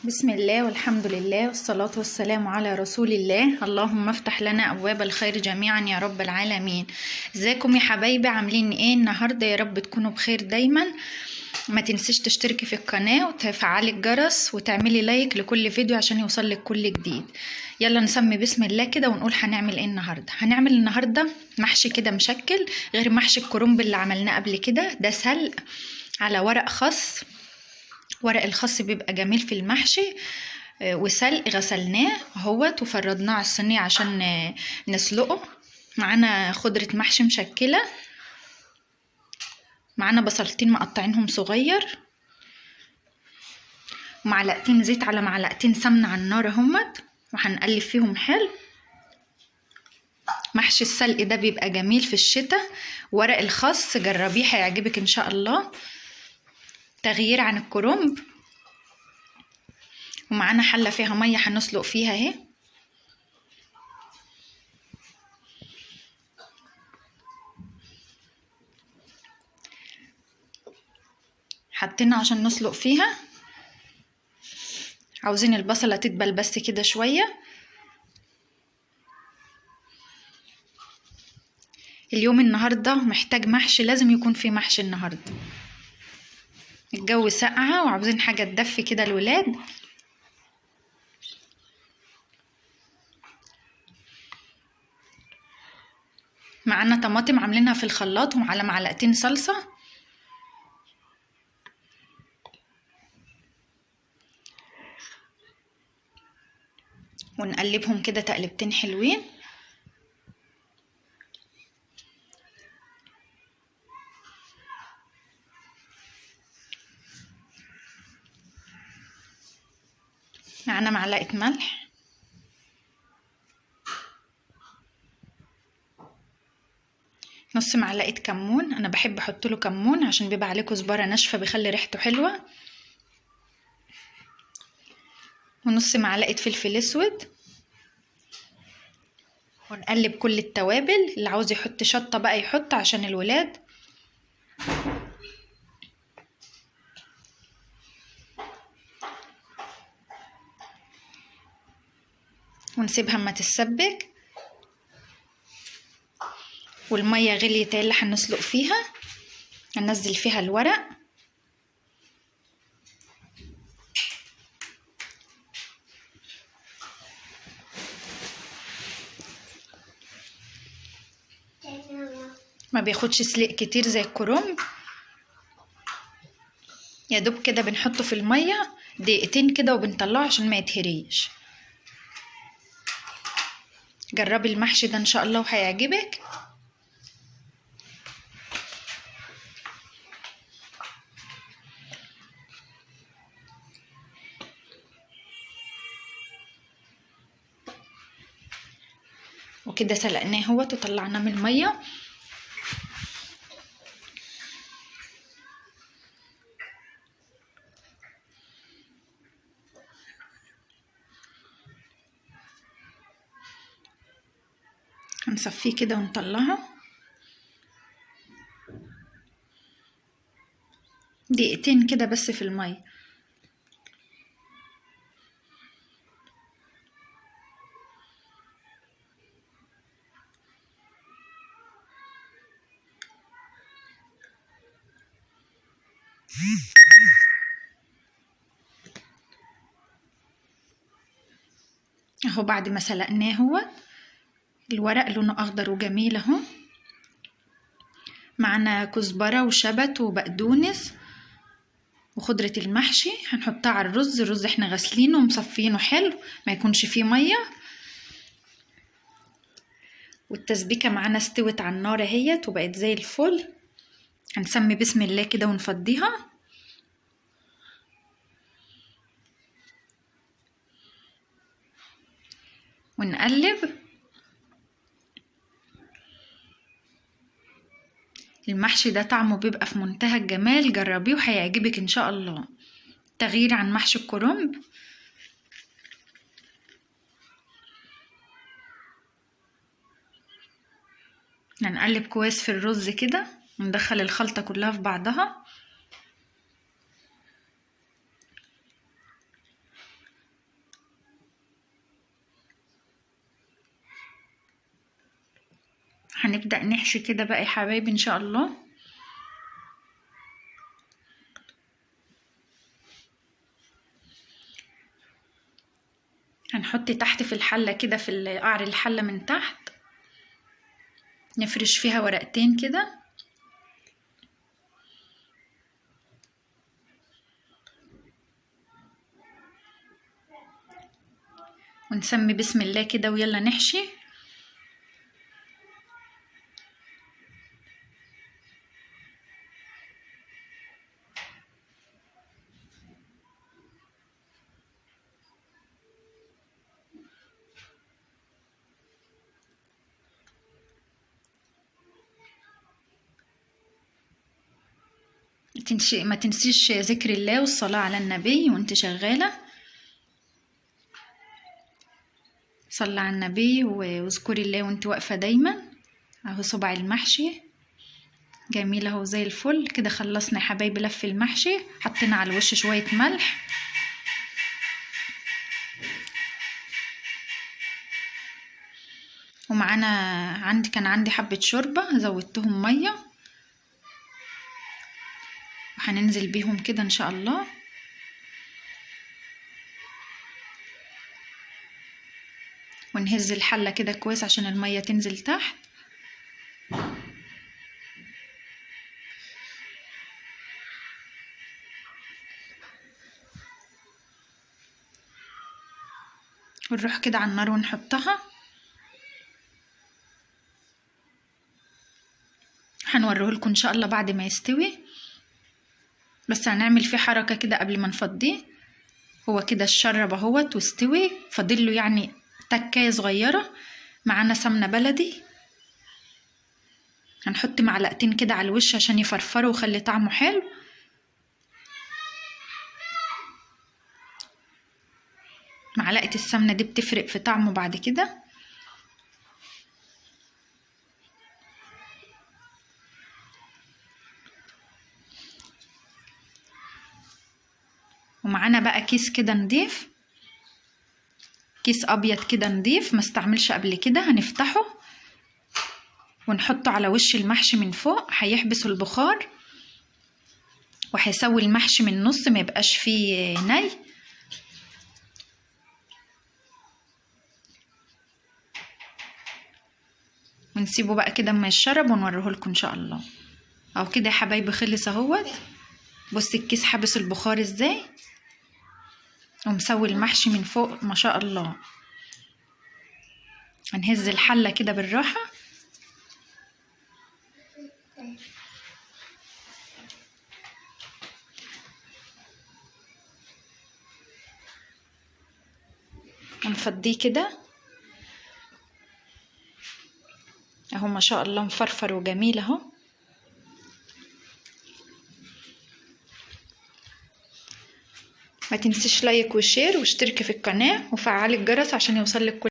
بسم الله والحمد لله والصلاة والسلام على رسول الله. اللهم افتح لنا أبواب الخير جميعا يا رب العالمين. ازيكم يا حبايبي؟ عاملين ايه النهاردة؟ يا رب تكونوا بخير دايما. ما تنسيش تشتركي في القناة وتفعلي الجرس وتعملي لايك لكل فيديو عشان يوصلك كل جديد. يلا نسمي بسم الله كده ونقول هنعمل ايه النهاردة. هنعمل النهاردة محشي كده مشكل غير محشي الكرنب اللي عملناه قبل كده. ده سلق على ورق خس. ورق الخس بيبقى جميل في المحشي. وسلق غسلناه اهوت وفردناه على الصينية عشان نسلقه. معانا خضرة محشي مشكلة، معانا بصلتين مقطعينهم صغير، ومعلقتين زيت على معلقتين سمنة على النار اهمت، وهنقلب فيهم حلو. محشي السلق ده بيبقى جميل في الشتاء. ورق الخس جربيه هيعجبك ان شاء الله، تغيير عن الكرنب. ومعانا حلة فيها مية هنسلق فيها اهي. حطينا عشان نسلق فيها. عاوزين البصلة تدبل بس كده شوية. اليوم النهاردة محتاج محشي، لازم يكون فيه محشي النهاردة. الجو ساقعة وعاوزين حاجة تدفي كده الولاد. معانا طماطم عاملينها في الخلاط وعلى معلقتين صلصة. ونقلبهم كده تقلبتين حلوين. معانا معلقة ملح، نص معلقة كمون. انا بحب احط له كمون عشان بيبقى عليه كزبرة ناشفة بيخلي ريحته حلوة. ونص معلقة فلفل اسود. ونقلب كل التوابل. اللي عاوز يحط شطة بقى يحط عشان الولاد. ونسيبها اما تتسبك. والمية غليت اللي هنسلق فيها. هننزل فيها الورق. ما بياخدش سلق كتير زي الكرنب، يا دوب كده بنحطه في المية دقيقتين كده وبنطلعه عشان ما يتهريش. جربي المحشي ده ان شاء الله وهيعجبك. وكده سلقناه اهوت وطلعناه من الميه. هنصفيه كده ونطلعه دقيقتين كده بس في الميه. اهو بعد ما سلقناه هو الورق لونه اخضر وجميل اهو. معانا كزبرة وشبت وبقدونس وخضرة المحشي هنحطها على الرز. الرز احنا غسلينه ومصفينه حلو ما يكونش فيه مية. والتسبيكة معانا استوت على النار اهيت وبقت زي الفل. هنسمي بسم الله كده ونفضيها. ونقلب. المحشي ده طعمه بيبقى في منتهى الجمال، جربيه وهيعجبك ان شاء الله، تغيير عن محشي الكرنب. هنقلب كويس في الرز كده وندخل الخلطة كلها في بعضها. هنبدأ نحشي كده بقى يا حبايبي ان شاء الله. هنحط تحت في الحلة كده، في قعر الحلة من تحت نفرش فيها ورقتين كده، ونسمي بسم الله كده ويلا نحشي. ما تنسيش ذكر الله والصلاة على النبي وانت شغالة. صلي على النبي واذكري الله وانت واقفة دايما. اهو صباع المحشي جميل اهو زي الفل كده. خلصنا يا حبايبي لف المحشي، حطينا على الوش شوية ملح ومعانا كان عندي حبة شوربة زودتهم مية، وهننزل بيهم كده ان شاء الله. ونهز الحلة كده كويس عشان المية تنزل تحت. ونروح كده على النار ونحطها. هنوريه لكم ان شاء الله بعد ما يستوي، بس هنعمل فيه حركة كده قبل ما نفضيه. هو كده الشرب اهوت واستوي، فاضله يعني تكاية صغيرة. معانا سمنة بلدي، هنحط معلقتين كده على الوش عشان يفرفروا ويخلي طعمه حلو. معلقة السمنة دي بتفرق في طعمه بعد كده. ومعانا بقى كيس كده نضيف، كيس ابيض كده نضيف ما استعملش قبل كده. هنفتحه ونحطه على وش المحشي من فوق، هيحبس البخار وهيسوي المحشي من النص ما يبقاش فيه ني. ونسيبه بقى كده اما يتشرب ونوريه لكم ان شاء الله. اهو كده يا حبايبي خلص اهوت. بصي الكيس حابس البخار ازاي ومسوي المحشي من فوق ما شاء الله. هنهز الحلة كده بالراحة. ونفضيه كده اهو ما شاء الله مفرفر وجميل اهو. ما تنسيش لايك وشير واشتركي في القناة وفعلي الجرس عشان يوصلك كل